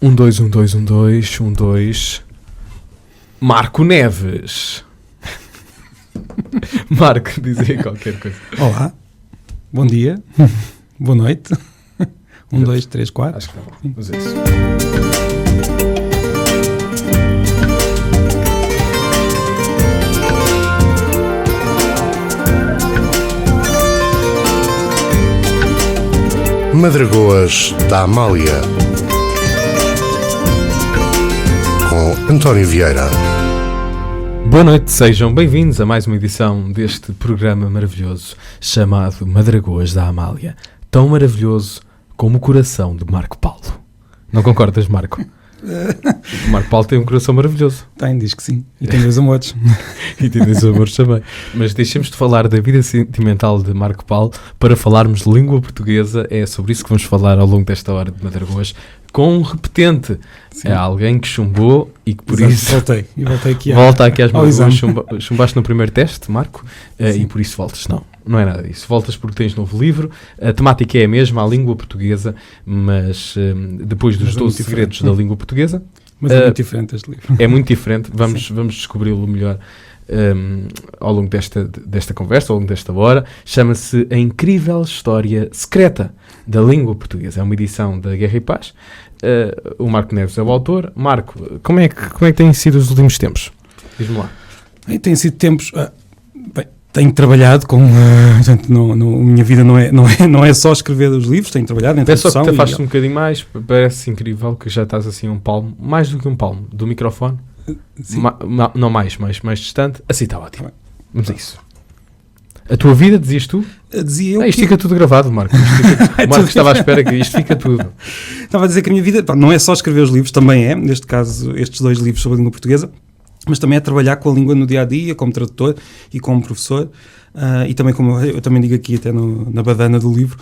dois, 2. Marco Neves. Marco, dizer qualquer coisa. Olá, bom dia, boa noite. 2, 3, 4. Acho que tá bom. Vamos a isso. Madragoas da Amália, com António Vieira. Boa noite, sejam bem-vindos a mais uma edição deste programa maravilhoso chamado Madragoas da Amália. Tão maravilhoso como o coração de Marco Paulo. Não concordas, Marco? O Marco Paulo tem um coração maravilhoso. Diz que sim. E tem 2 amores. E tem 2 amores também. Mas deixemos de falar da vida sentimental de Marco Paulo para falarmos de língua portuguesa. É sobre isso que vamos falar ao longo desta hora de Madragoas com um repetente. Sim. É alguém que chumbou e que por isso... Voltei aqui volta aqui às Madragoas. Chumbaste no primeiro teste, Marco, e por isso voltas. Não é nada disso. Voltas porque tens novo livro. A temática é a mesma, a língua portuguesa, mas depois dos 12 segredos da língua portuguesa... Mas é muito diferente este livro. É muito diferente. Vamos descobri-lo melhor ao longo desta conversa, ao longo desta hora. Chama-se A Incrível História Secreta da Língua Portuguesa. É uma edição da Guerra e Paz. O Marco Neves é o autor. Marco, como é que têm sido os últimos tempos? Diz-me lá. Têm sido tempos... Tenho trabalhado com... minha vida não é só escrever os livros, tenho trabalhado em tradução. É só que te afastes um bocadinho mais, parece incrível que já estás assim um palmo, mais do que um palmo, do microfone. Não mais distante. Assim está ótimo. Vamos a isso. A tua vida, dizias tu? Dizia eu isto fica tudo gravado, Marco. O Marco estava à espera que isto fica tudo. Estava a dizer que a minha vida não é só escrever os livros, também é, neste caso, estes 2 livros sobre a língua portuguesa, mas também é trabalhar com a língua no dia-a-dia, como tradutor e como professor, e também, como eu também digo aqui até na badana do livro,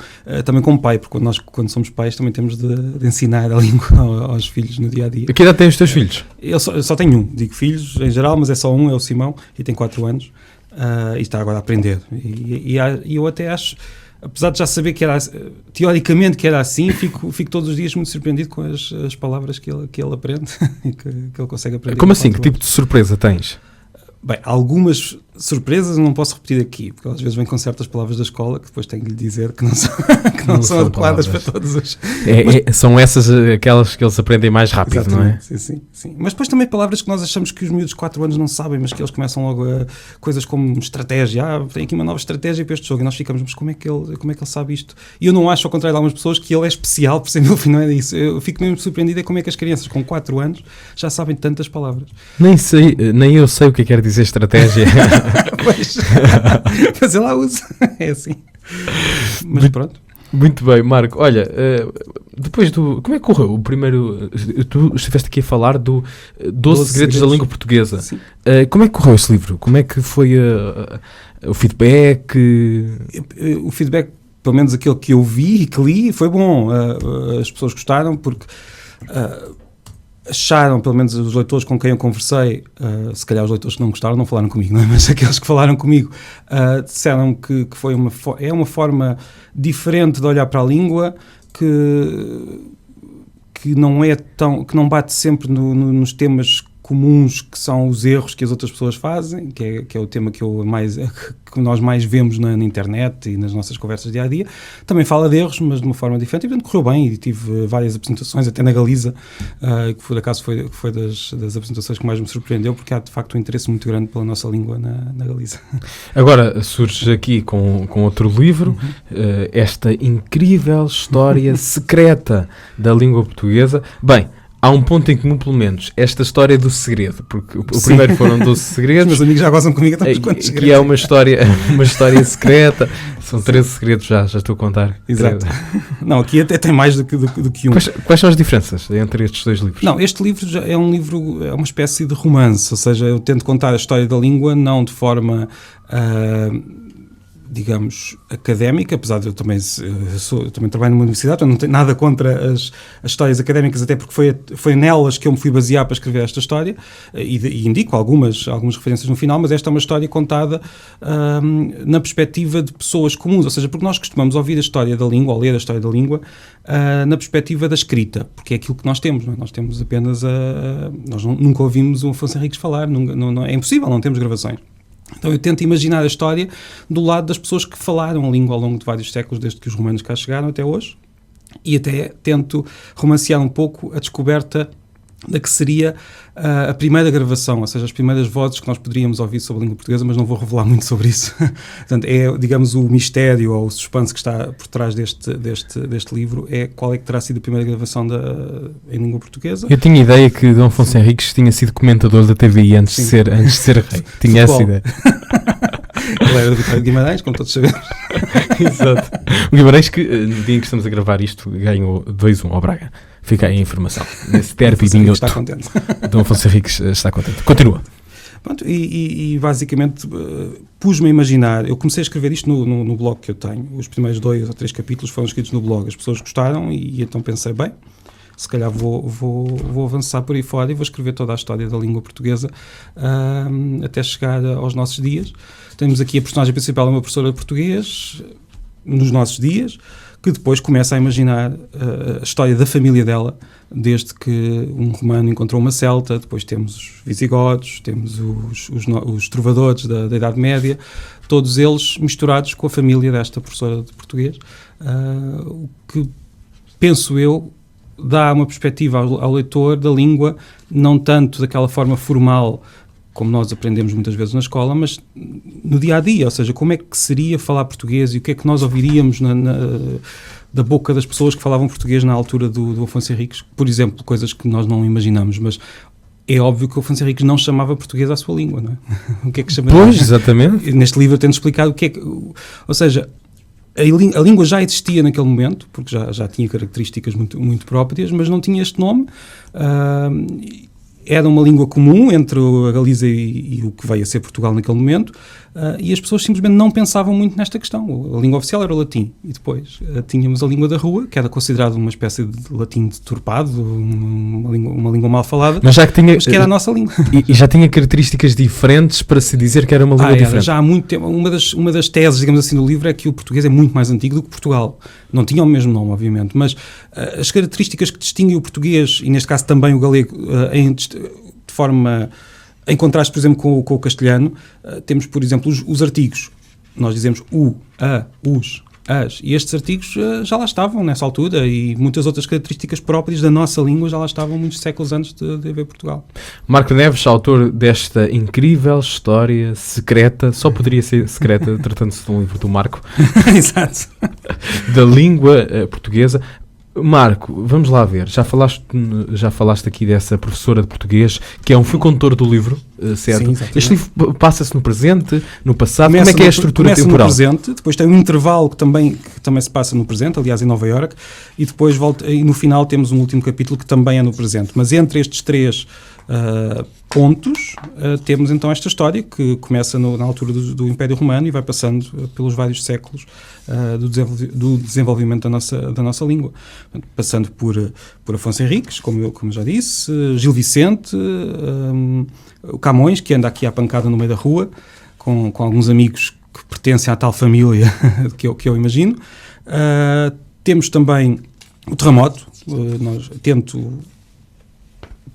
também como pai, porque quando somos pais também temos de ensinar a língua aos filhos no dia-a-dia. Que idade têm os teus filhos? Eu só tenho um, digo filhos em geral, mas é só um, é o Simão, e tem 4 anos, e está agora a aprender. E eu até acho... Apesar de já saber que era teoricamente que era assim, fico todos os dias muito surpreendido com as palavras que ele aprende e que ele consegue aprender. Como assim? Que tipo de surpresa tens? Bem, algumas surpresas não posso repetir aqui, porque às vezes vem com certas palavras da escola que depois tenho de lhe dizer que não são adequadas para todos os... São essas aquelas que eles aprendem mais rápido, exatamente, não é? Sim. Mas depois também palavras que nós achamos que os miúdos de 4 anos não sabem, mas que eles começam logo a coisas como estratégia. Tem aqui uma nova estratégia para este jogo, e nós ficamos, mas como é que ele sabe isto? E eu não acho, ao contrário de algumas pessoas, que ele é especial, por ser meu filho, não é isso. Eu fico mesmo surpreendido como é que as crianças com 4 anos já sabem tantas palavras. Nem eu sei o que quer dizer estratégia. Mas eu lá uso. É assim. Mas pronto. Muito bem, Marco. Olha, depois do... Como é que correu o primeiro... Tu estiveste aqui a falar do 12 segredos da língua portuguesa. Como é que correu esse livro? Como é que foi o feedback? O feedback, pelo menos aquele que eu vi e que li, foi bom. As pessoas gostaram porque... acharam, pelo menos os leitores com quem eu conversei, se calhar os leitores que não gostaram não falaram comigo, não é? Mas aqueles que falaram comigo disseram que foi uma forma diferente de olhar para a língua, que não bate sempre nos temas comuns que são os erros que as outras pessoas fazem, que é o tema que nós mais vemos na internet e nas nossas conversas dia-a-dia. Também fala de erros, mas de uma forma diferente, e portanto correu bem, e tive várias apresentações, até na Galiza, que por acaso foi das apresentações que mais me surpreendeu, porque há de facto um interesse muito grande pela nossa língua na Galiza. Agora surge aqui com outro livro, esta incrível história secreta da língua portuguesa. Bem, há um ponto em comum, pelo menos, esta história do segredo, porque o primeiro foram 12 segredos. Os meus amigos já gozam comigo, então quantos segredos? Que é uma história secreta, são 13 segredos já estou a contar. Exato. Não, aqui até tem mais do que um. Quais são as diferenças entre estes 2 livros? Não, este livro já é um livro, é uma espécie de romance, ou seja, eu tento contar a história da língua, não de forma digamos, académica, apesar de eu também trabalho numa universidade, eu não tenho nada contra as histórias académicas, até porque foi nelas que eu me fui basear para escrever esta história, e indico algumas referências no final, mas esta é uma história contada na perspectiva de pessoas comuns, ou seja, porque nós costumamos ouvir a história da língua, ou ler a história da língua, na perspectiva da escrita, porque é aquilo que nós temos, não é? Nós temos apenas nós nunca ouvimos o Afonso Henriques falar, é impossível, não temos gravações. Então eu tento imaginar a história do lado das pessoas que falaram a língua ao longo de vários séculos, desde que os romanos cá chegaram até hoje, e até tento romancear um pouco a descoberta da que seria a primeira gravação, ou seja, as primeiras vozes que nós poderíamos ouvir sobre a língua portuguesa, mas não vou revelar muito sobre isso. Portanto, é, digamos, o mistério ou o suspense que está por trás deste livro, é qual é que terá sido a primeira gravação em língua portuguesa. Eu tinha ideia que Dom Afonso Henriques tinha sido comentador da TVI antes de ser rei. Tinha essa ideia. Ele era do Vitória de Guimarães, como todos sabemos. Exato. O Guimarães, que no dia em que estamos a gravar isto, ganhou 2-1 ao Braga. Fica aí a informação. Nesse derby de está contente. Dom Afonso Henriques está contente. Continua. Pronto, e basicamente pus-me a imaginar, eu comecei a escrever isto no blog que eu tenho, os primeiros 2 ou 3 capítulos foram escritos no blog, as pessoas gostaram e então pensei, bem, se calhar vou avançar por aí fora e vou escrever toda a história da língua portuguesa até chegar aos nossos dias. Temos aqui a personagem principal, uma professora de português, nos nossos dias, que depois começa a imaginar a história da família dela, desde que um romano encontrou uma celta, depois temos os visigodos, temos os trovadores da Idade Média, todos eles misturados com a família desta professora de português, o que, penso eu, dá uma perspectiva ao leitor da língua, não tanto daquela forma formal como nós aprendemos muitas vezes na escola, mas no dia-a-dia, ou seja, como é que seria falar português e o que é que nós ouviríamos da boca das pessoas que falavam português na altura do Afonso Henriques, por exemplo, coisas que nós não imaginamos, mas é óbvio que o Afonso Henriques não chamava português à sua língua, não é? O que é que chamaria? Pois, exatamente. Neste livro eu tento explicar o que é que... Ou seja, a língua já existia naquele momento, porque já tinha características muito, muito próprias, mas não tinha este nome. Era uma língua comum entre a Galiza e o que veio a ser Portugal naquele momento, e as pessoas simplesmente não pensavam muito nesta questão. A língua oficial era o latim, e depois tínhamos a língua da rua, que era considerada uma espécie de latim deturpado, uma língua mal falada, mas que era a nossa língua. E já tinha características diferentes para se dizer que era uma língua diferente. Já há muito tempo. Uma das teses, digamos assim, do livro é que o português é muito mais antigo do que Portugal. Não tinha o mesmo nome, obviamente, mas as características que distinguem o português, e neste caso também o galego, de forma... Em contraste, por exemplo, com o castelhano, temos, por exemplo, os artigos. Nós dizemos o, a, os, as. E estes artigos já lá estavam nessa altura e muitas outras características próprias da nossa língua já lá estavam muitos séculos antes de haver Portugal. Marco Neves, autor desta incrível história secreta, só poderia ser secreta, tratando-se de um livro do Marco. Exato. Da língua portuguesa. Marco, vamos lá ver, já falaste aqui dessa professora de português, que fui condutor do livro, certo? Sim, este livro passa-se no presente, no passado, como é que é a estrutura temporal? Começa no presente, depois tem um intervalo que também se passa no presente, aliás em Nova Iorque, e depois e no final temos um último capítulo que também é no presente, mas entre estes 3 pontos, temos então esta história que começa na altura do Império Romano e vai passando pelos vários séculos do desenvolvimento da nossa língua, passando por Afonso Henriques, como eu já disse, Gil Vicente, o Camões, que anda aqui à pancada no meio da rua, com alguns amigos que pertencem à tal família que eu imagino. Temos também o terremoto, tento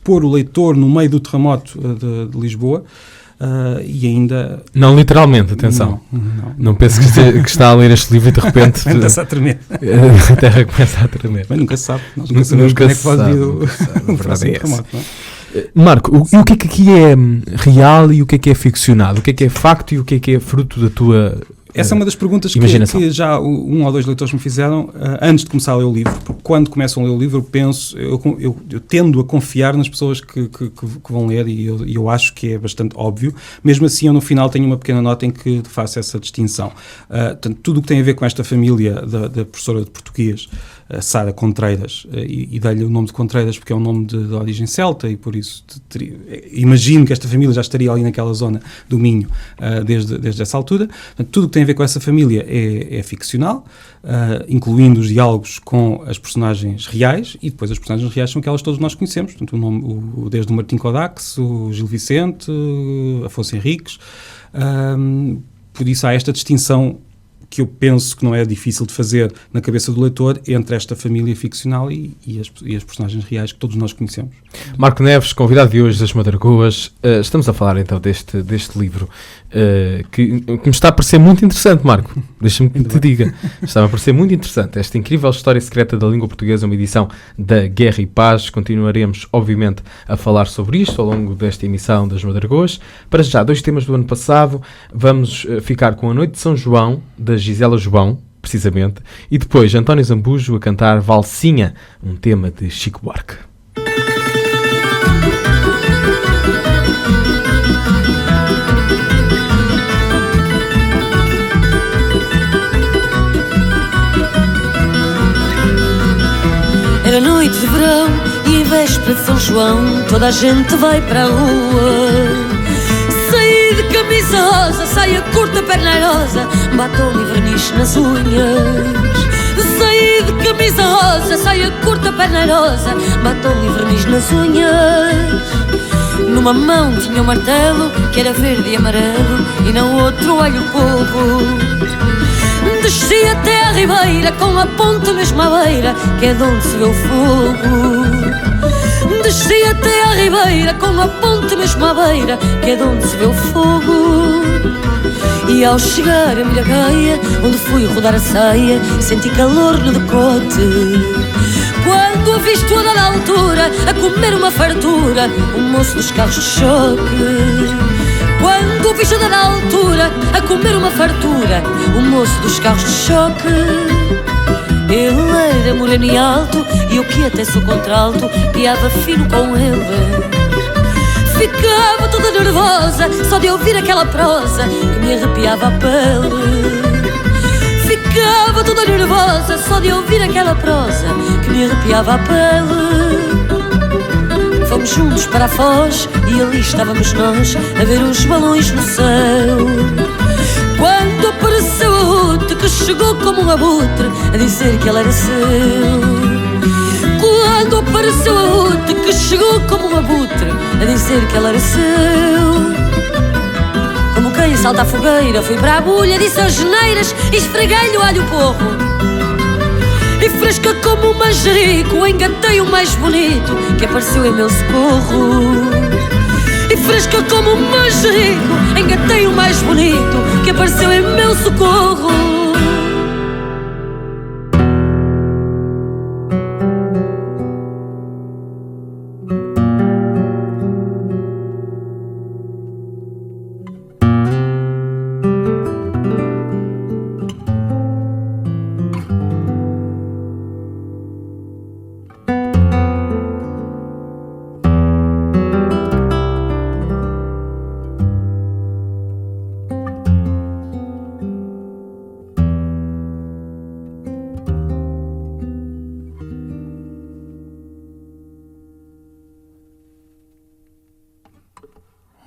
pôr o leitor no meio do terremoto de Lisboa, e ainda... Não literalmente, atenção. Não pense que está a ler este livro e de repente... Começa a tremer. A terra começa a tremer. Mas nunca se sabe. Nós nunca sabemos como é que pode vir o próximo terremoto, não é? Marco, o que é que aqui é real e o que é ficcionado? O que é facto e o que é fruto da tua... Essa é uma das perguntas que já 1 ou 2 leitores me fizeram antes de começar a ler o livro, porque quando começam a ler o livro eu tendo a confiar nas pessoas que vão ler e eu acho que é bastante óbvio. Mesmo assim, eu no final tenho uma pequena nota em que faço essa distinção. Portanto, tudo o que tem a ver com esta família da professora de português a Sara Contreiras, e dei-lhe o nome de Contreiras porque é um nome de origem celta, e por isso imagino que esta família já estaria ali naquela zona do Minho desde essa altura. Portanto, tudo o que tem a ver com essa família é ficcional, incluindo os diálogos com as personagens reais, e depois as personagens reais são aquelas que todos nós conhecemos, portanto, desde o Martim Codax, o Gil Vicente, Afonso Henriques. Por isso há esta distinção que eu penso que não é difícil de fazer na cabeça do leitor entre esta família ficcional e as personagens reais que todos nós conhecemos. Marco Neves, convidado de hoje das Madragoas. Estamos a falar então deste livro que me está a parecer muito interessante, Marco. Deixa-me que te diga. Está-me a parecer muito interessante. Esta incrível história secreta da língua portuguesa, uma edição da Guerra e Paz. Continuaremos, obviamente, a falar sobre isto ao longo desta emissão das Madragoas. Para já, 2 temas do ano passado. Vamos ficar com A Noite de São João, da Gisela João, precisamente, e depois António Zambujo a cantar Valsinha, um tema de Chico Buarque. Era noite de verão e em véspera de São João toda a gente vai para a rua. Saí de camisa rosa, saia curta, perna rosa, batom e verniz nas unhas. Saí de camisa rosa, saia curta, perna rosa, batom e verniz nas unhas. Numa mão tinha um martelo que era verde e amarelo, e no outro alho porro. Desci até a ribeira com a ponta mesmo à beira, que é de onde se vê o fogo. Desci até a ribeira com a ponta mesmo à beira, que é de onde se vê o fogo. E ao chegar a Miragaia, onde fui rodar a saia, senti calor no decote. Quando a visto a dada altura a comer uma fartura, um moço dos carros de choque. Quando o bicho da altura a comer uma fartura, o moço dos carros de choque. Ele era moreno e alto, e eu que até sou contralto, piava fino com ele. Ficava toda nervosa só de ouvir aquela prosa que me arrepiava a pele. Ficava toda nervosa só de ouvir aquela prosa que me arrepiava a pele. Fomos juntos para a Foz e ali estávamos nós a ver os balões no céu. Quando apareceu a Ruth, que chegou como um abutre a dizer que ele era seu. Quando apareceu a Ruth, que chegou como um abutre a dizer que ele era seu. Como quem salta a fogueira, fui para a bulha, disse as geneiras e esfreguei-lhe o alho porro. E fresca como um manjerico, engatei o mais bonito que apareceu em meu socorro. E fresca como um manjerico, engatei o mais bonito que apareceu em meu socorro.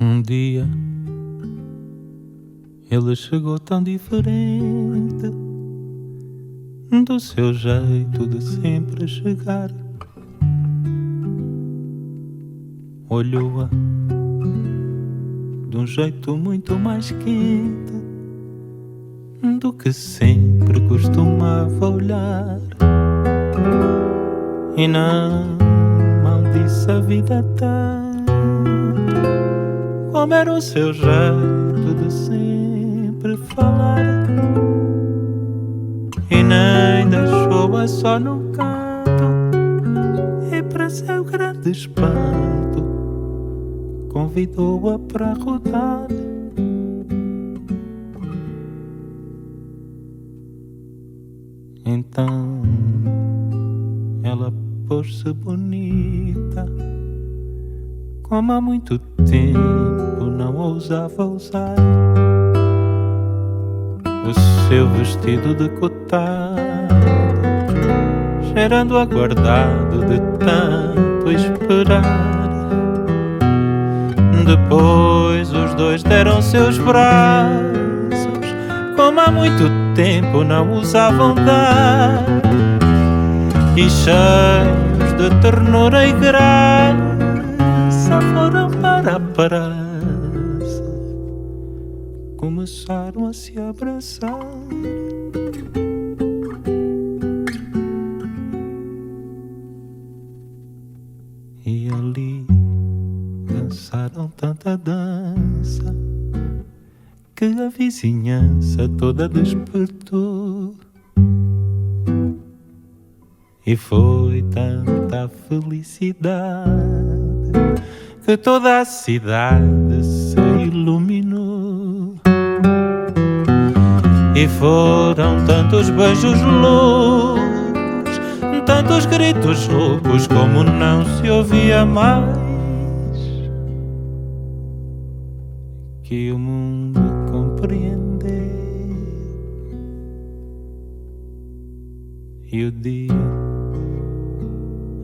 Um dia ele chegou tão diferente do seu jeito de sempre chegar. Olhou-a de um jeito muito mais quente do que sempre costumava olhar. E não disse a vida tanto como era o seu jeito de sempre falar, e nem deixou-a só no canto, e para seu grande espanto convidou-a para rodar. Então ela pôs-se bonita, como há muito tempo não ousava usar. O seu vestido decotado cheirando aguardado de tanto esperar. Depois os dois deram seus braços, como há muito tempo não usavam dar, e cheios de ternura e graça foram para a praça, começaram a se abraçar. E ali dançaram tanta dança que a vizinhança toda despertou. E foi tanta felicidade que toda a cidade se iluminou. E foram tantos beijos loucos, tantos gritos roucos como não se ouvia mais, que o mundo compreendeu. E o dia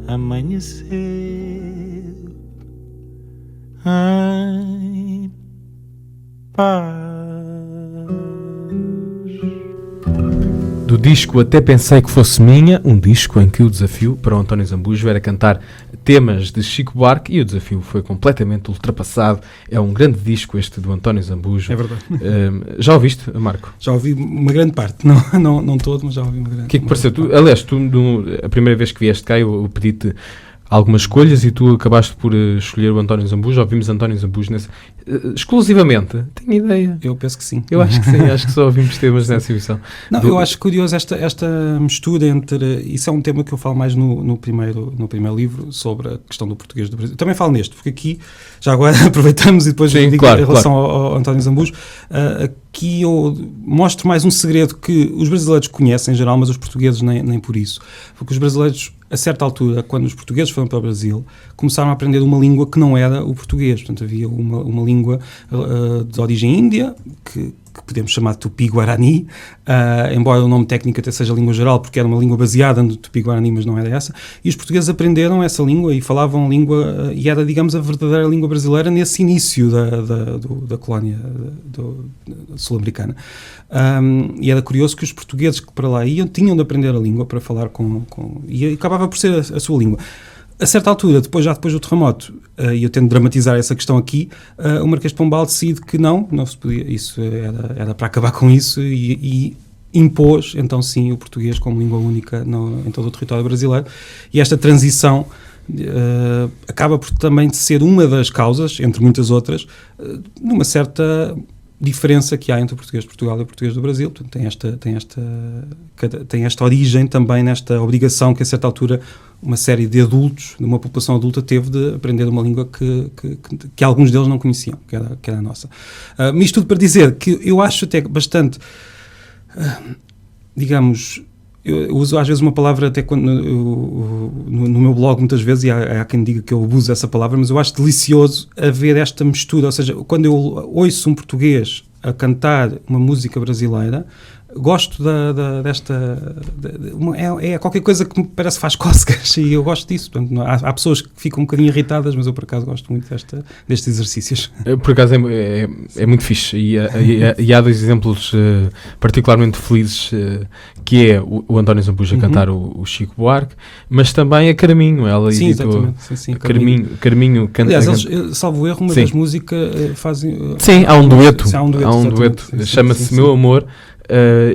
amanheceu em paz. Do disco Até Pensei Que Fosse Minha, um disco em que o desafio para o António Zambujo era cantar temas de Chico Buarque, e o desafio foi completamente ultrapassado. É um grande disco este do António Zambujo. É verdade. Já ouviste, Marco? Já ouvi uma grande parte, não todo, mas já ouvi uma grande parte. O que é que pareceu? Aliás, a primeira vez que vieste cá eu pedi-te algumas escolhas e tu acabaste por escolher o António Zambujo. Ouvimos António Zambujo exclusivamente. Tenho ideia. Eu penso que sim. Eu acho que sim, acho que só ouvimos temas nessa emissão. Não, eu acho curioso esta mistura entre... Isso é um tema que eu falo mais no primeiro livro, sobre a questão do português do Brasil. Também falo neste, porque aqui, já agora aproveitamos e depois digo em relação ao António Zambujo, aqui eu mostro mais um segredo que os brasileiros conhecem em geral, mas os portugueses nem por isso. Porque os brasileiros, a certa altura, quando os portugueses foram para o Brasil, começaram a aprender uma língua que não era o português. Portanto, havia uma língua de origem índia, que podemos chamar de Tupi-Guarani, embora o nome técnico até seja língua geral, porque era uma língua baseada no Tupi-Guarani, mas não era essa. E os portugueses aprenderam essa língua e falavam a língua, e era, digamos, a verdadeira língua brasileira nesse início da colónia sul-americana. E era curioso que os portugueses que para lá iam tinham de aprender a língua para falar e acabava por ser a sua língua. A certa altura, depois do terremoto, e eu tento dramatizar essa questão aqui, o Marquês de Pombal decide que não se podia, isso era para acabar com isso, e impôs, então sim, o português como língua única em todo o território brasileiro, e esta transição acaba por também de ser uma das causas, entre muitas outras, numa certa diferença que há entre o português de Portugal e o português do Brasil. Portanto, tem esta origem também nesta obrigação que a certa altura uma série de adultos, de uma população adulta, teve de aprender uma língua que alguns deles não conheciam, que era a nossa. Isto tudo para dizer que eu acho até bastante, digamos, eu uso às vezes uma palavra até quando no meu blog muitas vezes, e há quem diga que eu abuso dessa palavra, mas eu acho delicioso haver esta mistura, ou seja, quando eu ouço um português a cantar uma música brasileira, gosto é qualquer coisa que me parece que faz cócegas, e eu gosto disso. Portanto, há pessoas que ficam um bocadinho irritadas, mas eu por acaso gosto muito destes exercícios. Por acaso é muito fixe, e há dois exemplos particularmente felizes, que é o António Zambujo a cantar o Chico Buarque, mas também a Carminho. Ela sim, editou exatamente. Carminho canta. Aliás, eles, salvo erro, uma das músicas fazem... Sim, há um dueto. Sim, chama-se Meu Amor.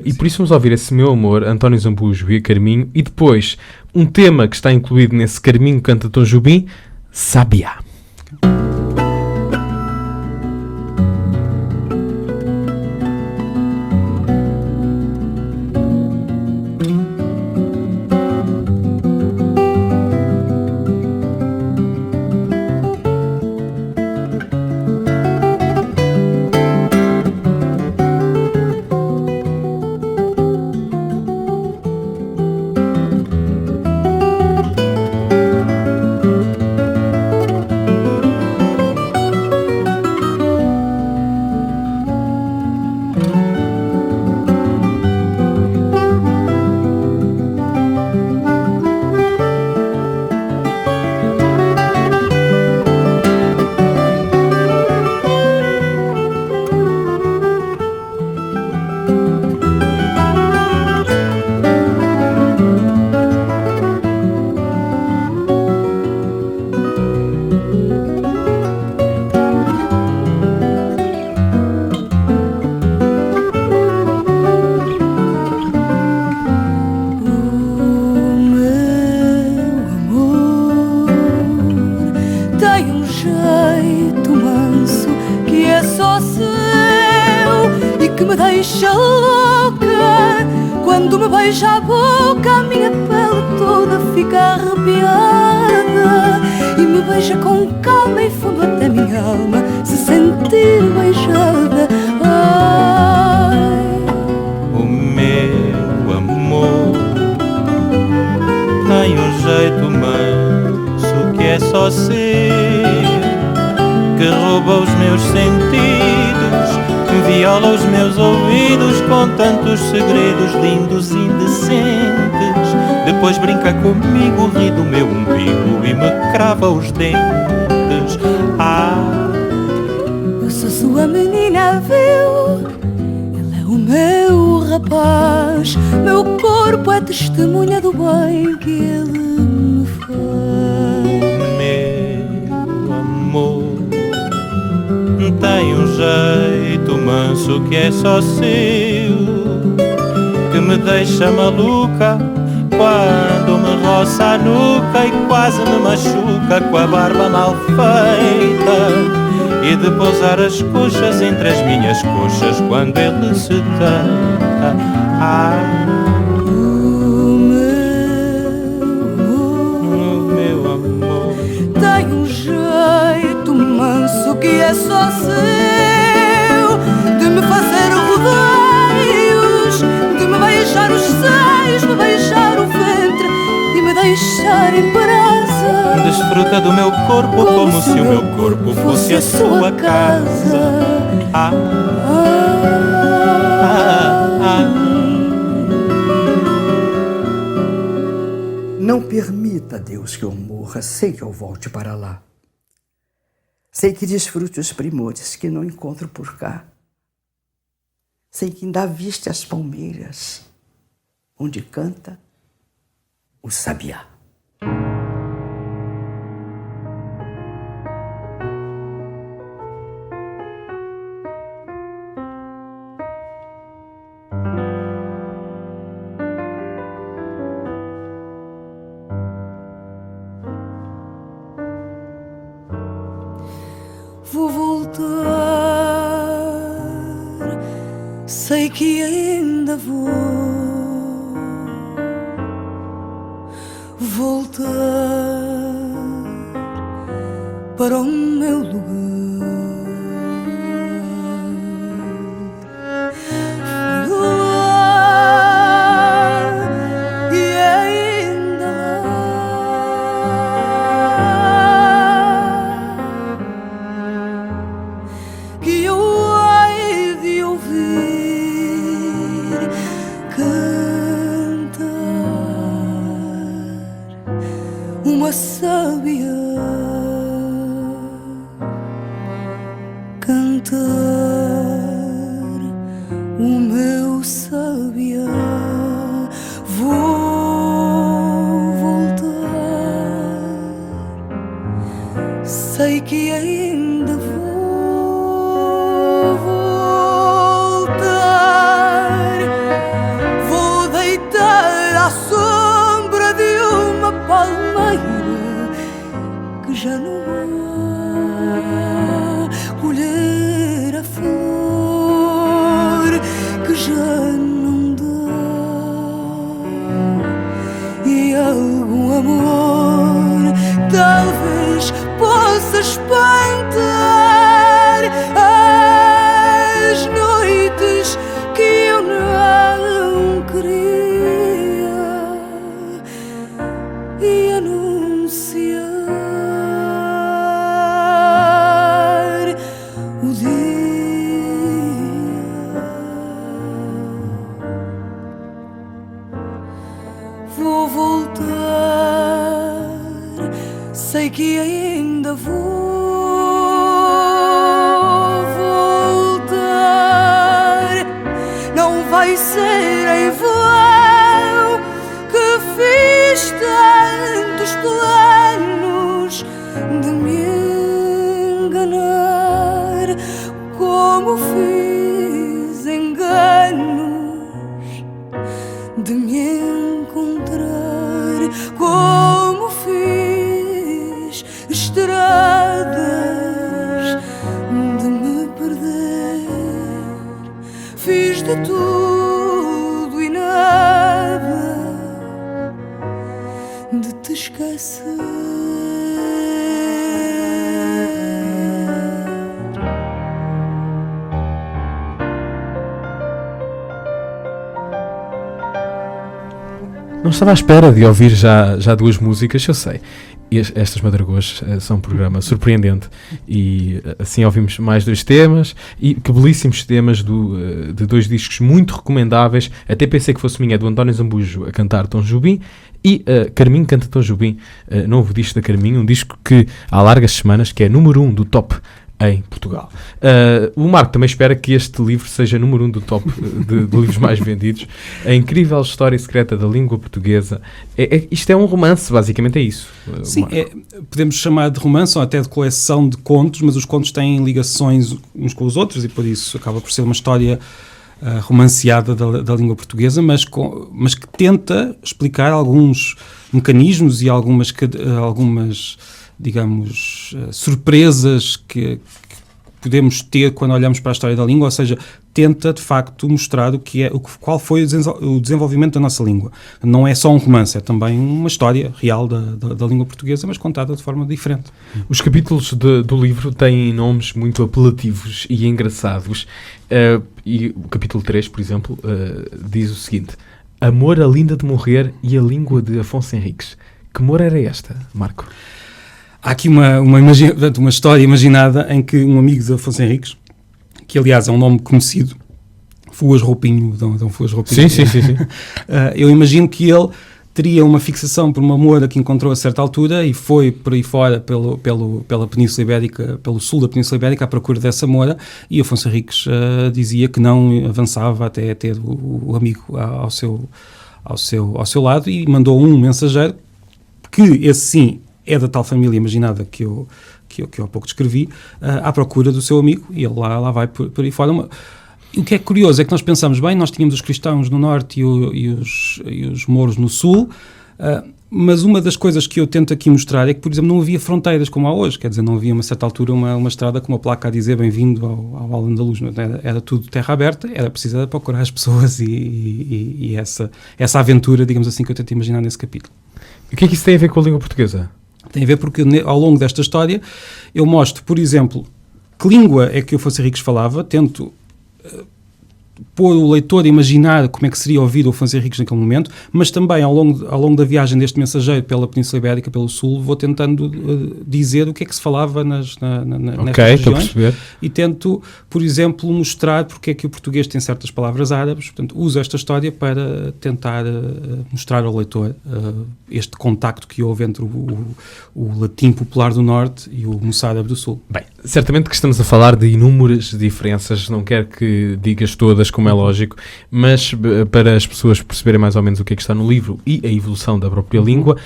E por isso vamos ouvir esse Meu Amor, António Zambujo e a Carminho, e depois um tema que está incluído nesse Carminho canta Tom Jobim, Sabiá. Quando me beija a boca, a minha pele toda fica arrepiada, e me beija com calma e fundo até minha alma se sentir beijada. Ai, o meu amor tem um jeito manso que é só seu, que rouba os meus sentidos, viola os meus ouvidos com tantos segredos lindos e indecentes. Depois brinca comigo, ri do meu umbigo e me crava os dentes. Ah, eu sou sua menina, viu? Ele é o meu rapaz. Meu corpo é testemunha do bem que ele me faz. meu amor tem um jeito manso que é só seu, que me deixa maluca quando me roça a nuca e quase me machuca com a barba mal feita, e de pousar as coxas entre as minhas coxas quando ele se deita. Ah, o meu amor tem um jeito manso que é só seu, de me fazer rodeios, de me beijar os seios, me beijar o ventre e me deixar em brasa. desfruta do meu corpo como se o meu corpo fosse a sua casa. Ah, ah, ah. Não permita, Deus, que eu morra sem que eu volte para lá. Sei que desfrute os primores que não encontro por cá. Sei que ainda viste as palmeiras, onde canta o sabiá. Vou voltar, sei que ainda vou voltar para o meu lugar. Fui lá e ainda que eu hei de ouvir cantar uma sábia, cantar o meu sábia. Vou voltar, sei que ainda vou voltar. Vou deitar à sombra de uma palmeira que já não há, colher a flor que já não dá, e algum amor talvez possa espantar as noites que eu não queria e anunciar o dia. Vou voltar, sei que ainda vou voltar. Não vai ser em vão que fiz tantos planos de me enganar, como fiz enganos de me encontrar, como fiz estradas de me perder. Fiz de tudo e nada. esquecer. Não estava à espera de ouvir já duas músicas, eu sei. Estas Madragoas são um programa surpreendente e assim ouvimos mais dois temas e que belíssimos temas de dois discos muito recomendáveis. Até pensei que fosse minha, do António Zambujo a cantar Tom Jobim e Carminho canta Tom Jobim, novo disco da Carminho, um disco que há largas semanas que é número 1 do top em Portugal. O Marco também espera que este livro seja número 1 do top de livros mais vendidos. A incrível história secreta da língua portuguesa. Isto é um romance, basicamente é isso. Sim, podemos chamar de romance ou até de coleção de contos, mas os contos têm ligações uns com os outros e por isso acaba por ser uma história romanceada da língua portuguesa, mas que tenta explicar alguns mecanismos e algumas digamos, surpresas que podemos ter quando olhamos para a história da língua, ou seja, tenta de facto mostrar qual foi o desenvolvimento da nossa língua. Não é só um romance, é também uma história real da língua portuguesa, mas contada de forma diferente. Os capítulos do livro têm nomes muito apelativos e engraçados, e o capítulo 3, por exemplo, diz o seguinte: Amor a linda de morrer e a língua de Afonso Henriques. Que amor era esta, Marco? Há aqui uma história imaginada em que um amigo de Afonso Henriques, que aliás é um nome conhecido, Fuas Roupinho, Dom Fuas Roupinho. Sim. Eu imagino que ele teria uma fixação por uma moura que encontrou a certa altura e foi por aí fora pela Península Ibérica, pelo sul da Península Ibérica à procura dessa moura, e Afonso Henriques dizia que não avançava até ter o amigo ao seu lado e mandou um mensageiro que, esse sim, é da tal família imaginada que eu há pouco descrevi, à procura do seu amigo, e ele lá vai por aí fora. O que é curioso é que nós pensamos, bem, nós tínhamos os cristãos no norte e os mouros no sul, mas uma das coisas que eu tento aqui mostrar é que, por exemplo, não havia fronteiras como há hoje, quer dizer, não havia a uma certa altura uma estrada com uma placa a dizer bem-vindo ao Al-Andalus, era tudo terra aberta, era preciso procurar as pessoas e essa aventura, digamos assim, que eu tento imaginar nesse capítulo. E o que é que isso tem a ver com a língua portuguesa? Tem a ver porque ao longo desta história eu mostro, por exemplo, que língua é que o Afonso Henriques falava, tento pôr o leitor a imaginar como é que seria ouvir o Afonso Henriques naquele momento, mas também ao longo da viagem deste mensageiro pela Península Ibérica, pelo Sul, vou tentando dizer o que é que se falava nestas regiões e tento, por exemplo, mostrar porque é que o português tem certas palavras árabes. Portanto, uso esta história para tentar mostrar ao leitor este contacto que houve entre o latim popular do Norte e o moçárabe do Sul. Bem, certamente que estamos a falar de inúmeras diferenças, não quero que digas todas, como é lógico, mas para as pessoas perceberem mais ou menos o que é que está no livro e a evolução da própria língua,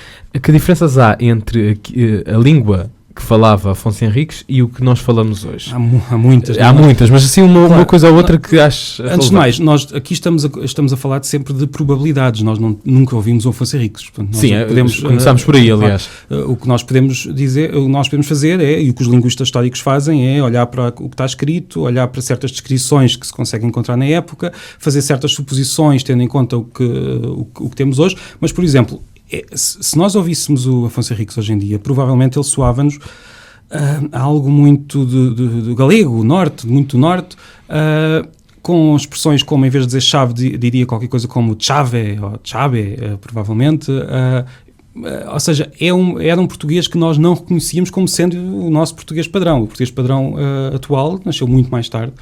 que diferenças há entre a língua que falava Afonso Henriques e o que nós falamos hoje? Há muitas. Há muitas, mas assim uma coisa ou outra que acho... Antes de mais, nós aqui estamos a falar sempre de probabilidades, nós nunca ouvimos o Afonso Henriques. Portanto, sim, começámos por aí, aliás. O que nós podemos dizer, o que nós podemos fazer é, e o que os linguistas históricos fazem é olhar para o que está escrito, olhar para certas descrições que se conseguem encontrar na época, fazer certas suposições tendo em conta o que temos hoje, mas, por exemplo, se nós ouvíssemos o Afonso Henriques hoje em dia, provavelmente ele soava-nos algo muito de galego, norte, muito norte, com expressões como, em vez de dizer chave, diria qualquer coisa como chave ou chave, provavelmente. Ou seja, era um português que nós não reconhecíamos como sendo o nosso português padrão. O português padrão atual nasceu muito mais tarde,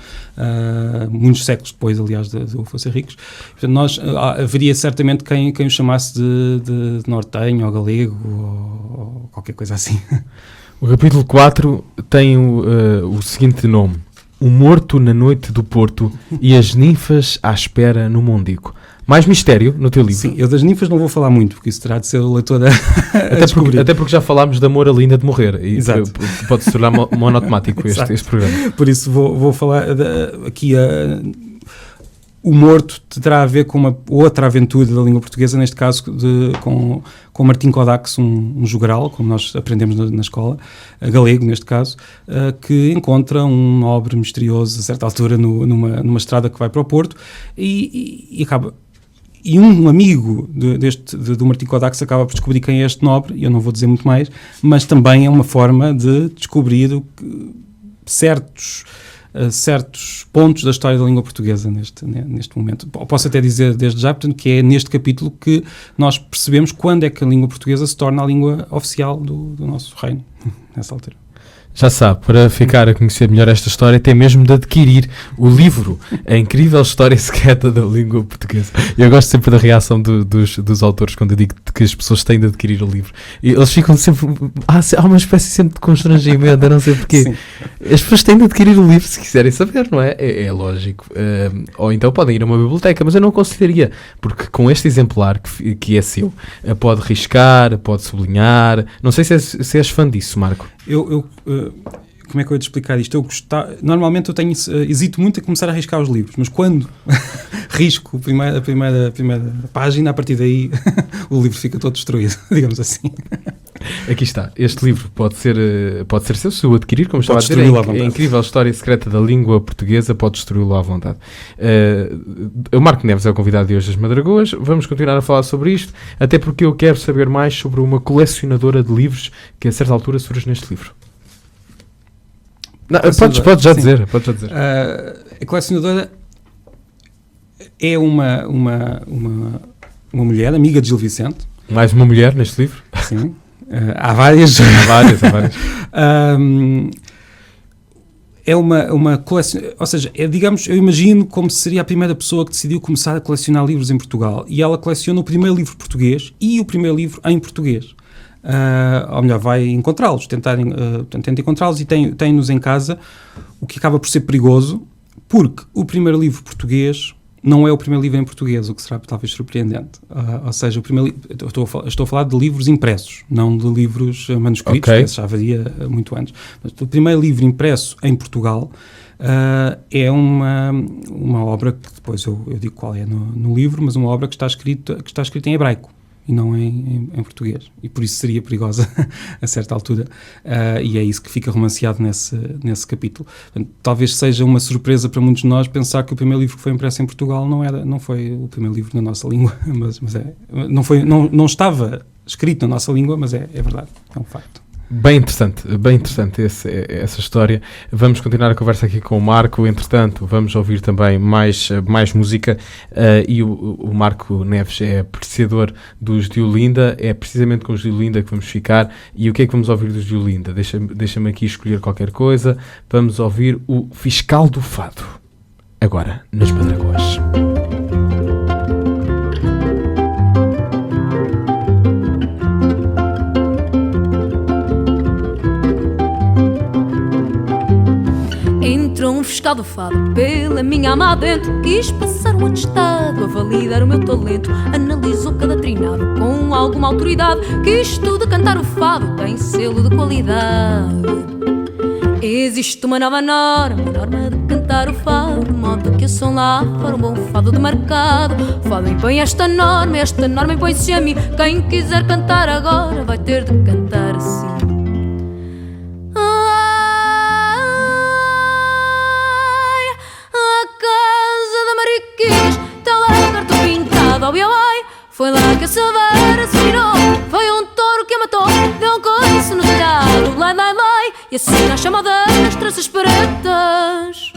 muitos séculos depois, aliás, do Afonso Henriques. Portanto, haveria certamente quem o chamasse de nortenho ou galego ou qualquer coisa assim. O capítulo 4 tem o seguinte nome: O Morto na Noite do Porto e as Ninfas à Espera no Mondico. Mais mistério no teu livro. Sim, eu das ninfas não vou falar muito, porque isso terá de ser o leitor até porque já falámos de Amor a Linda de Morrer. E exato. Pode se tornar monotemático este programa. Por isso vou falar aqui o Morto terá a ver com uma outra aventura da língua portuguesa, neste caso com Martim Codax, um jogral, como nós aprendemos na escola, galego neste caso, que encontra um nobre misterioso a certa altura numa estrada que vai para o Porto e acaba... E um amigo do Martim Kodax acaba por descobrir quem é este nobre, e eu não vou dizer muito mais, mas também é uma forma de descobrir certos pontos da história da língua portuguesa neste momento. Posso até dizer desde já, portanto, que é neste capítulo que nós percebemos quando é que a língua portuguesa se torna a língua oficial do nosso reino, nessa altura. Já sabe, para ficar a conhecer melhor esta história, tem mesmo de adquirir o livro A Incrível História Secreta da Língua Portuguesa. Eu gosto sempre da reação dos autores quando eu digo que as pessoas têm de adquirir o livro. E eles ficam sempre... Há uma espécie sempre de constrangimento, eu não sei porquê. Sim. As pessoas têm de adquirir o livro se quiserem saber, não é? É lógico. Ou então podem ir a uma biblioteca, mas eu não aconselharia, porque com este exemplar que é seu, pode riscar, pode sublinhar. Não sei se és fã disso, Marco. Como é que eu ia te explicar isto? Normalmente eu hesito muito a começar a riscar os livros, mas quando risco a primeira página, a partir daí o livro fica todo destruído, digamos assim. Aqui está. Este livro pode ser seu, se o adquirir, como estava a dizer, a Incrível História Secreta da Língua Portuguesa, pode destruí-lo à vontade. O Marco Neves é o convidado de hoje das Madragoas. Vamos continuar a falar sobre isto, até porque eu quero saber mais sobre uma colecionadora de livros que a certa altura surge neste livro. Não, podes já dizer. A colecionadora é uma mulher, amiga de Gil Vicente. Mais uma mulher neste livro? Sim. Há várias. É uma coleção, ou seja, digamos, eu imagino como seria a primeira pessoa que decidiu começar a colecionar livros em Portugal. E ela coleciona o primeiro livro português e o primeiro livro em português. Ou melhor, vai encontrá-los, tenta encontrá-los, e tem-nos em casa, o que acaba por ser perigoso, porque o primeiro livro português não é o primeiro livro em português, o que será talvez surpreendente. Ou seja, o primeiro estou a falar de livros impressos, não de livros manuscritos, que já haveria muito antes. Mas o primeiro livro impresso em Portugal é uma obra que depois eu digo qual é no livro, mas uma obra que está escrita em hebraico e não em português, e por isso seria perigosa a certa altura, e é isso que fica romanceado nesse capítulo. Portanto, talvez seja uma surpresa para muitos de nós pensar que o primeiro livro que foi impresso em Portugal não foi o primeiro livro na nossa língua, mas não estava escrito na nossa língua, mas é verdade, é um facto. Bem interessante essa história. Vamos continuar a conversa aqui com o Marco. Entretanto, vamos ouvir também mais música, e o Marco Neves é apreciador dos de Olinda. É precisamente com os de Olinda que vamos ficar. E o que é que vamos ouvir dos de Olinda? Deixa-me aqui escolher qualquer coisa. Vamos ouvir o Fiscal do Fado, agora nas Madragoas. Entrou um fiscal do fado pela minha alma adentro, quis passar um atestado a validar o meu talento. Analisou cada trinado com alguma autoridade, que isto de cantar o fado tem selo de qualidade. Existe uma nova norma de cantar o fado, de modo que o som lá for um bom fado de mercado. O fado impõe esta norma impõe-se a mim. Quem quiser cantar agora vai ter de cantar assim. Foi lá que a Silveira se virou, foi um touro que a matou, deu um coice no telhado, lai, lai, lai, e assim na chamada das tranças pretas.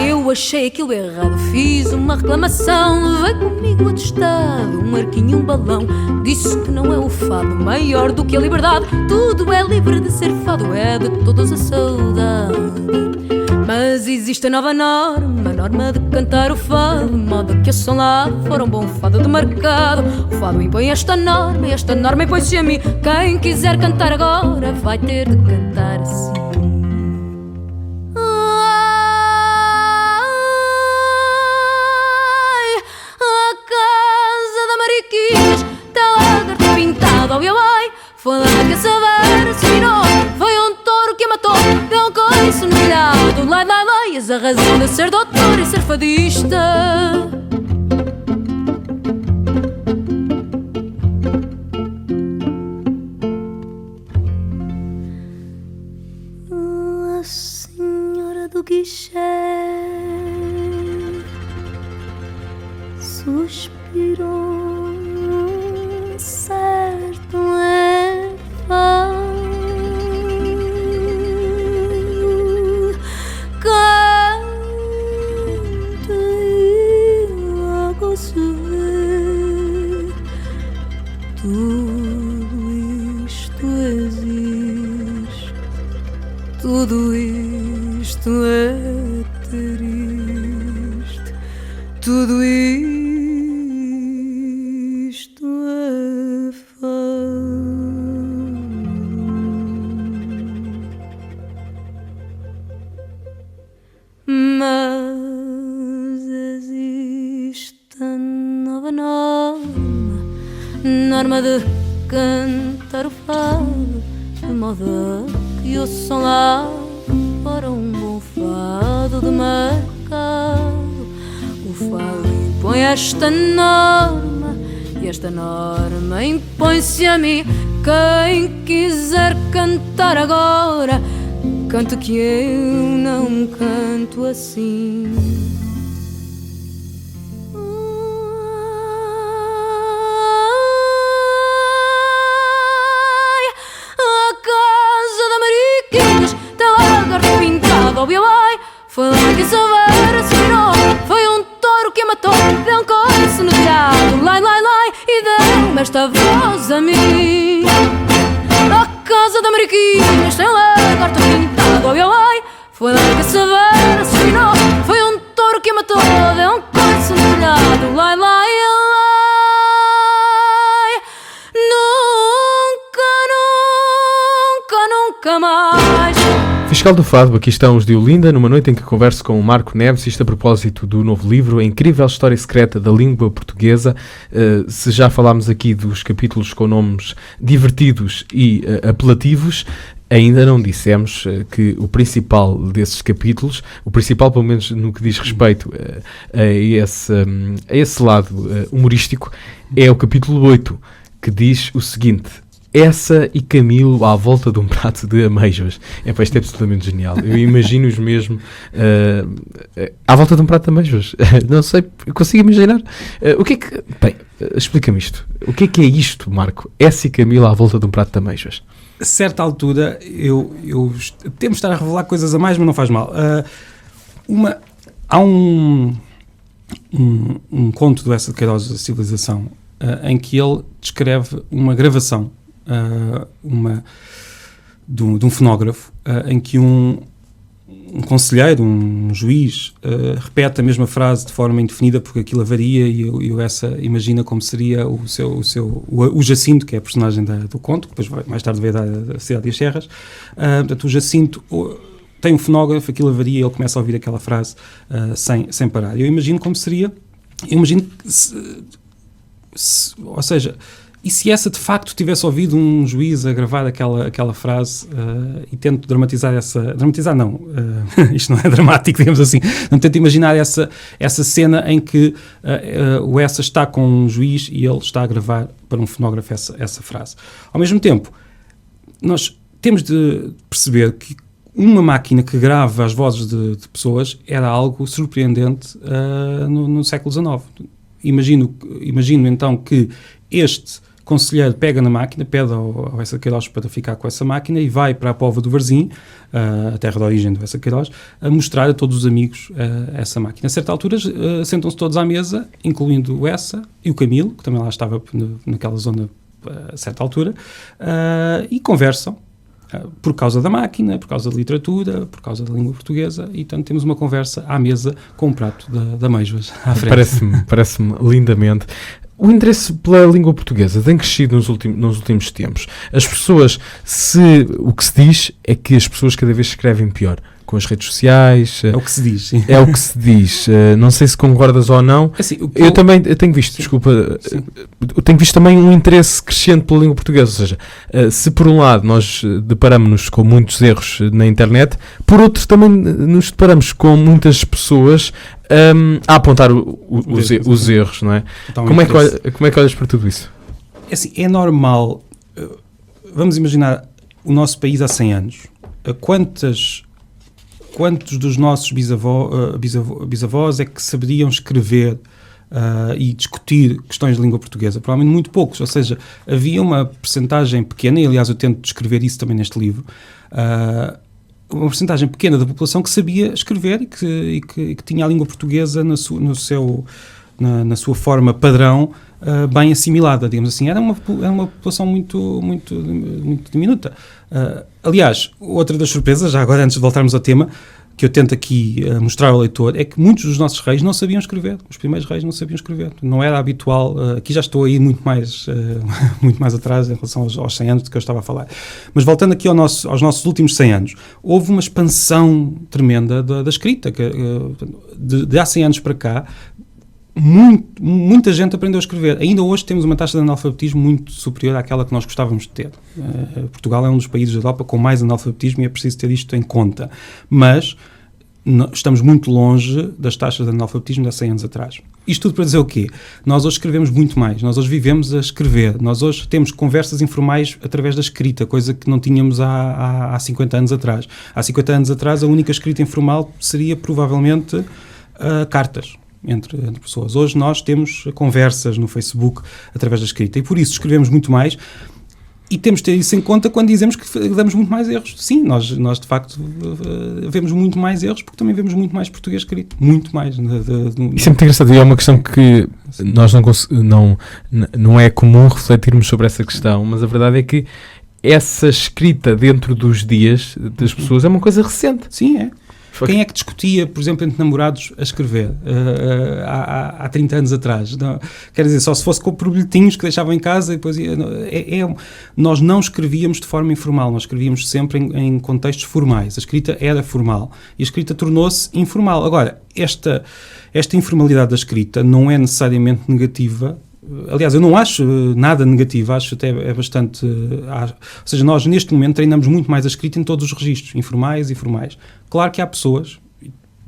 Eu achei aquilo errado, fiz uma reclamação, veio comigo atestado, um arquinho e um balão. Disse que não é o fado maior do que a liberdade, tudo é livre de ser fado, é de todos a saudade. Mas existe a nova norma de cantar o fado, de modo que o som lá for um bom fado de mercado. O fado impõe esta norma impõe-se a mim. Quem quiser cantar agora vai ter de cantar assim. Foi lá que a Silveira se virou, foi um touro que a matou, deu um coice no telhado, lai, lai, lai, és a razão de ser doutor e ser fadista. suspiro, certo é fado. Canta e logo se vê, tudo isto existe, tudo isto é triste, tudo isto é fado. Mas existe a nova norma de cantar o fado, de modo que o som lá para um bom fado de mercado. O fado impõe esta norma e esta norma impõe-se a mim. Quem quiser cantar agora, canto que eu não canto assim. Foi lá que Silveira se virou, foi um touro que matou, deu um coice no telhado, lai, lai, lai, e deu-me esta voz a mim. A casa da Mariquinhas tem um lagarto pintado, oi, oi. Foi lá que Silveira se virou, foi um touro que matou, deu um coice no telhado, lai, lai, lai. Nunca, nunca, nunca mais. Fiscal do Fado, aqui estão os de Olinda, numa noite em que converso com o Marco Neves, isto a propósito do novo livro, A Incrível História Secreta da Língua Portuguesa. Se já falámos aqui dos capítulos com nomes divertidos e apelativos, ainda não dissemos que o principal desses capítulos, o principal pelo menos no que diz respeito a esse lado humorístico, é o capítulo 8, que diz o seguinte: Essa e Camilo à volta de um prato de amêijoas. Isto é absolutamente genial. Eu imagino-os mesmo à volta de um prato de amêijoas. Não sei, eu consigo imaginar. O que é que... Bem, explica-me isto. O que é isto, Marco? Essa e Camilo à volta de um prato de amêijoas. A certa altura, eu temos de estar a revelar coisas a mais, mas não faz mal. Há um conto do Eça de Queiroz, A Civilização, em que ele descreve uma gravação de um fonógrafo, em que um conselheiro, um juiz, repete a mesma frase de forma indefinida porque aquilo varia, e o Eça imagina como seria o Jacinto, que é a personagem do conto, que depois mais tarde veio da Cidade das Serras. Portanto, o Jacinto tem um fonógrafo, aquilo varia e ele começa a ouvir aquela frase sem parar. Eu imagino como seria, ou seja, e se essa de facto tivesse ouvido um juiz a gravar aquela frase, e tento dramatizar isto não é dramático, digamos assim, não tento imaginar essa cena em que o Eça está com um juiz e ele está a gravar para um fonógrafo essa frase. Ao mesmo tempo, nós temos de perceber que uma máquina que grava as vozes de pessoas era algo surpreendente no século XIX. Imagino então que este conselheiro pega na máquina, pede ao Eça de Queiroz para ficar com essa máquina e vai para a Póvoa do Varzim, a terra de origem do Eça de Queiroz, a mostrar a todos os amigos essa máquina. A certa altura sentam-se todos à mesa, incluindo o Eça e o Camilo, que também lá estava naquela zona a certa altura, e conversam por causa da máquina, por causa da literatura, por causa da língua portuguesa, e portanto temos uma conversa à mesa com um prato de amêijoas à frente. Parece-me lindamente. O interesse pela língua portuguesa tem crescido nos últimos tempos. As pessoas, o que se diz é que as pessoas cada vez escrevem pior. Com as redes sociais. É o que se diz. Sim. É o que se diz. Não sei se concordas ou não. Assim, eu tenho visto, eu tenho visto também um interesse crescente pela língua portuguesa. Ou seja, se por um lado nós deparamos-nos com muitos erros na internet, por outro também nos deparamos com muitas pessoas a apontar os erros, não é? Como é que olhas para tudo isso? Assim, é normal. Vamos imaginar o nosso país há 100 anos. Quantos dos nossos bisavós é que saberiam escrever e discutir questões de língua portuguesa? Provavelmente muito poucos, ou seja, havia uma percentagem pequena, e aliás eu tento descrever isso também neste livro, uma percentagem pequena da população que sabia escrever e que tinha a língua portuguesa na sua forma padrão bem assimilada, digamos assim. Era uma população muito diminuta. Aliás, outra das surpresas, já agora antes de voltarmos ao tema, que eu tento aqui mostrar ao leitor, é que muitos dos nossos reis não sabiam escrever. Os primeiros reis não sabiam escrever. Não era habitual. Aqui já estou aí muito mais atrás em relação aos 100 anos de que eu estava a falar. Mas voltando aqui aos nossos últimos 100 anos, houve uma expansão tremenda da escrita. De há 100 anos para cá, muita gente aprendeu a escrever. Ainda hoje temos uma taxa de analfabetismo muito superior àquela que nós gostávamos de ter. Portugal é um dos países da Europa com mais analfabetismo e é preciso ter isto em conta. Mas estamos muito longe das taxas de analfabetismo de há 100 anos atrás. Isto tudo para dizer o quê? Nós hoje escrevemos muito mais. Nós hoje vivemos a escrever. Nós hoje temos conversas informais através da escrita, coisa que não tínhamos há 50 anos atrás. Há 50 anos atrás a única escrita informal seria provavelmente cartas. Entre pessoas. Hoje nós temos conversas no Facebook através da escrita e por isso escrevemos muito mais e temos de ter isso em conta quando dizemos que damos muito mais erros. Sim, nós de facto vemos muito mais erros porque também vemos muito mais português escrito. Muito mais. Isso é muito engraçado e é uma questão que nós não é comum refletirmos sobre essa questão, mas a verdade é que essa escrita dentro dos dias das pessoas é uma coisa recente. Sim, é. Quem é que discutia, por exemplo, entre namorados a escrever há 30 anos atrás? Não, quer dizer, só se fosse por bilhetinhos que deixavam em casa e depois nós não escrevíamos de forma informal, nós escrevíamos sempre em contextos formais. A escrita era formal e a escrita tornou-se informal. Agora, esta informalidade da escrita não é necessariamente negativa. Aliás, eu não acho nada negativo, acho até é bastante... ou seja, nós neste momento treinamos muito mais a escrita em todos os registros, informais e formais. Claro que há pessoas,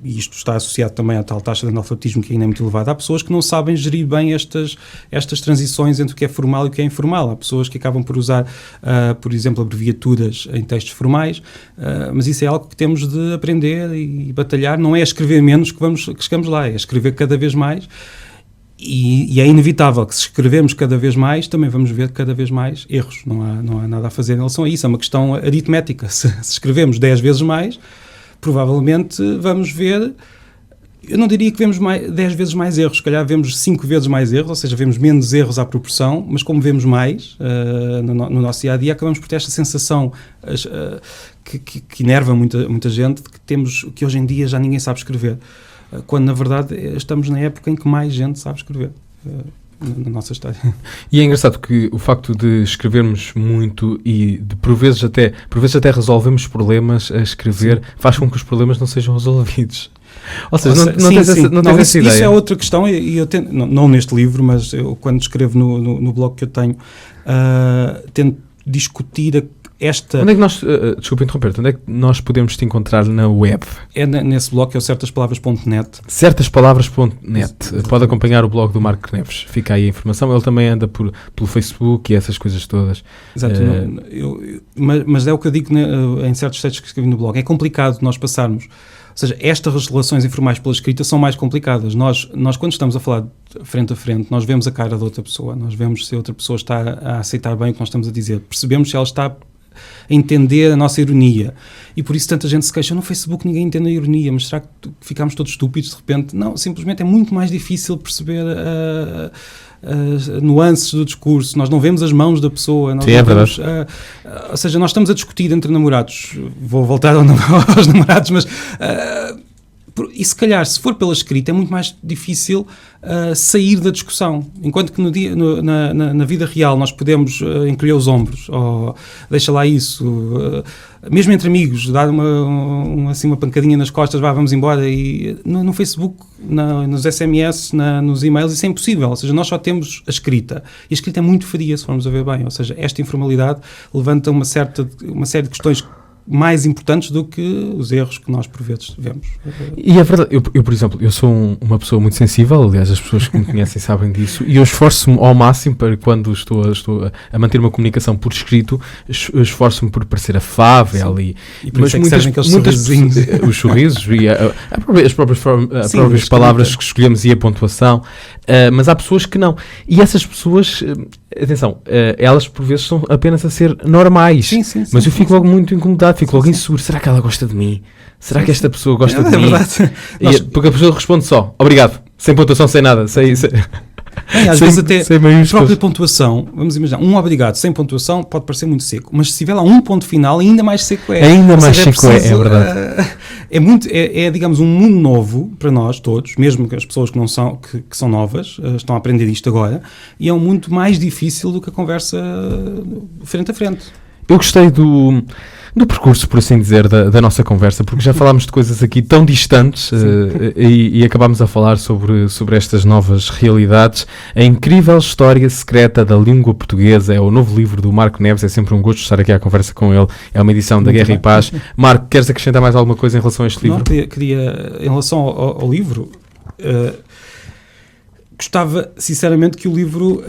e isto está associado também à tal taxa de analfabetismo que ainda é muito elevada, há pessoas que não sabem gerir bem estas transições entre o que é formal e o que é informal. Há pessoas que acabam por usar, por exemplo, abreviaturas em textos formais, mas isso é algo que temos de aprender e batalhar. Não é a escrever menos que chegamos lá, é a escrever cada vez mais. E é inevitável que se escrevemos cada vez mais, também vamos ver cada vez mais erros. Não há nada a fazer em relação a isso. É uma questão aritmética. Se escrevemos 10 vezes mais, provavelmente vamos ver... Eu não diria que vemos 10 vezes mais erros. Se calhar vemos 5 vezes mais erros, ou seja, vemos menos erros à proporção, mas como vemos mais no nosso dia-a-dia, acabamos por ter esta sensação que enerva muita gente, de que hoje em dia já ninguém sabe escrever. Quando, na verdade, estamos na época em que mais gente sabe escrever na nossa história. E é engraçado que o facto de escrevermos muito e de, por vezes até resolvemos problemas a escrever, faz com que os problemas não sejam resolvidos. Ou seja, não tens essa ideia. Isso é outra questão, e eu tento, não neste livro, mas eu, quando escrevo no blog que eu tenho, tento discutir esta... Onde é que nós, desculpa interromper, onde é que nós podemos te encontrar na web? É nesse blog que é o certaspalavras.net. Certaspalavras.net. Pode acompanhar o blog do Marco Neves. Fica aí a informação. Ele também anda pelo Facebook e essas coisas todas. Exato. Mas é o que eu digo em certos textos que escrevi no blog. É complicado nós passarmos... Ou seja, estas relações informais pela escrita são mais complicadas. Nós, quando estamos a falar frente a frente, nós vemos a cara da outra pessoa. Nós vemos se a outra pessoa está a aceitar bem o que nós estamos a dizer. Percebemos se ela está a entender a nossa ironia. E por isso tanta gente se queixa. No Facebook ninguém entende a ironia, mas será que ficámos todos estúpidos de repente? Não, simplesmente é muito mais difícil perceber as nuances do discurso. Nós não vemos as mãos da pessoa. Sim, é verdade. Ou seja, nós estamos a discutir entre namorados. Vou voltar aos namorados, mas... e se calhar, se for pela escrita, é muito mais difícil sair da discussão. Enquanto que na vida real nós podemos encolher os ombros, ou deixa lá isso, mesmo entre amigos, dar uma pancadinha nas costas, vamos embora, e no Facebook, nos SMS, nos e-mails, isso é impossível. Ou seja, nós só temos a escrita. E a escrita é muito fria, se formos a ver bem. Ou seja, esta informalidade levanta uma série de questões mais importantes do que os erros que nós por vezes vemos. E é verdade, eu por exemplo, eu sou uma pessoa muito sensível, aliás as pessoas que me conhecem sabem disso, e eu esforço-me ao máximo para quando estou a manter uma comunicação por escrito, esforço-me por parecer afável e por isso é que servem aqueles sorrisinhos. Os sorrisos e as próprias palavras que escolhemos e a pontuação, mas há pessoas que não, e essas pessoas, atenção, elas por vezes estão apenas a ser normais, mas eu fico logo muito incomodado, fico logo inseguro. Será que ela gosta de mim? Será que esta pessoa gosta de mim? Porque a pessoa responde só, obrigado, sem pontuação, sem nada, às vezes até a própria pontuação, vamos imaginar, um obrigado sem pontuação pode parecer muito seco, mas se tiver lá um ponto final, ainda mais seco é. Ainda mais seco é verdade. É, digamos, um mundo novo para nós todos, mesmo que as pessoas que são novas, estão a aprender isto agora, e é um mundo mais difícil do que a conversa frente a frente. Eu gostei do percurso, por assim dizer, da nossa conversa, porque já falámos de coisas aqui tão distantes e acabámos a falar sobre estas novas realidades. A incrível história secreta da língua portuguesa é o novo livro do Marco Neves, é sempre um gosto estar aqui à conversa com ele, é uma edição da Guerra e Paz. Marco, queres acrescentar mais alguma coisa em relação a este livro? Não, queria em relação ao livro, gostava sinceramente que o livro...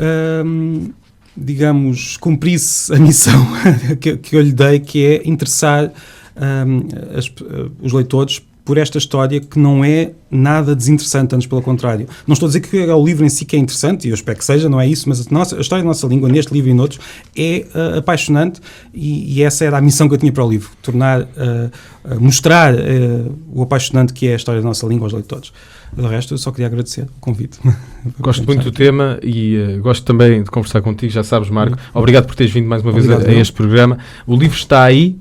digamos, cumprisse a missão que eu lhe dei, que é interessar os leitores por esta história que não é nada desinteressante, antes pelo contrário. Não estou a dizer que é o livro em si que é interessante, e eu espero que seja, não é isso, mas a história da nossa língua, neste livro e noutros, é apaixonante, e essa era a missão que eu tinha para o livro, mostrar o apaixonante que é a história da nossa língua aos leitores. Do resto, eu só queria agradecer o convite. Gosto muito do tema e gosto também de conversar contigo, já sabes, Marco. Obrigado por teres vindo mais uma vez a este programa. O livro está aí,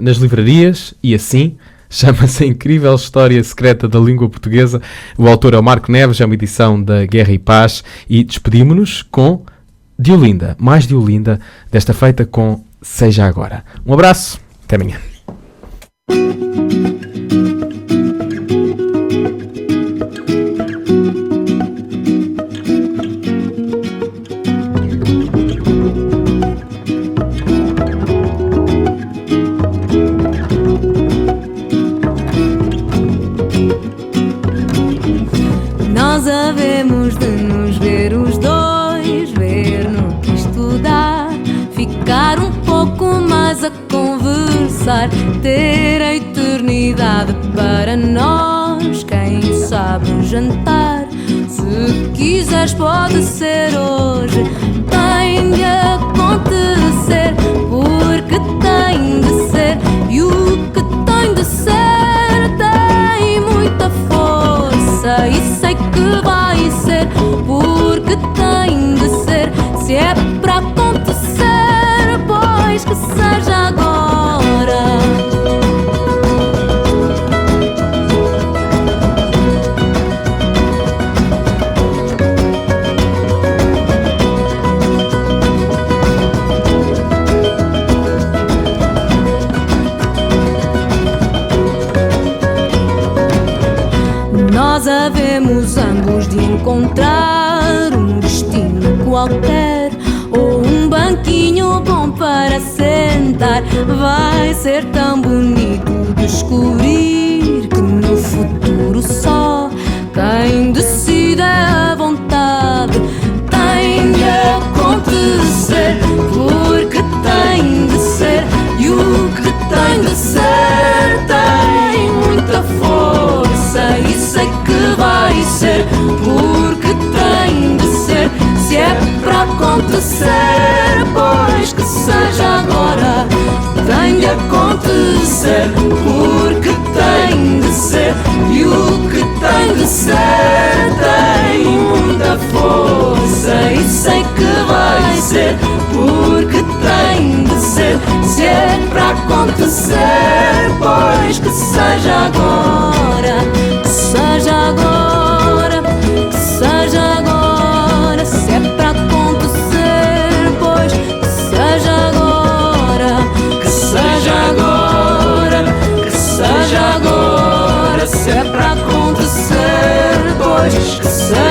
nas livrarias, e assim, chama-se A Incrível História Secreta da Língua Portuguesa. O autor é o Marco Neves, é uma edição da Guerra e Paz, e despedimos-nos com Diolinda, mais Diolinda, desta feita com Seja Agora. Um abraço, até amanhã. Nós havemos de nos ver os dois, ver no que estudar, ficar um pouco mais a conversar, ter a eternidade para nós, quem sabe um jantar. Se quiseres pode ser hoje, tem de acontecer, porque tem de ser, e o que tem de ser tem muita força, e sei que vai ser, porque tem de ser. Se é para acontecer, pois que seja agora. Nós havemos ambos de encontrar um destino qualquer, ou um banquinho bom para sentar. Vai ser tão bonito descobrir que no futuro só quem decide é a vontade. Tem de acontecer, porque tem de ser, e o que tem de ser tem muita força, e sei que vai ser, porque tem de ser. Se é para acontecer, pois que seja agora. Tem de acontecer, porque tem de ser, e o que tem de ser tem muita força, e sei que vai ser, porque tem de ser. Se é para acontecer, pois que seja agora, que seja agora, que seja agora. Se é para acontecer, pois que seja agora, que seja agora, que seja agora. Se é para acontecer, pois que seja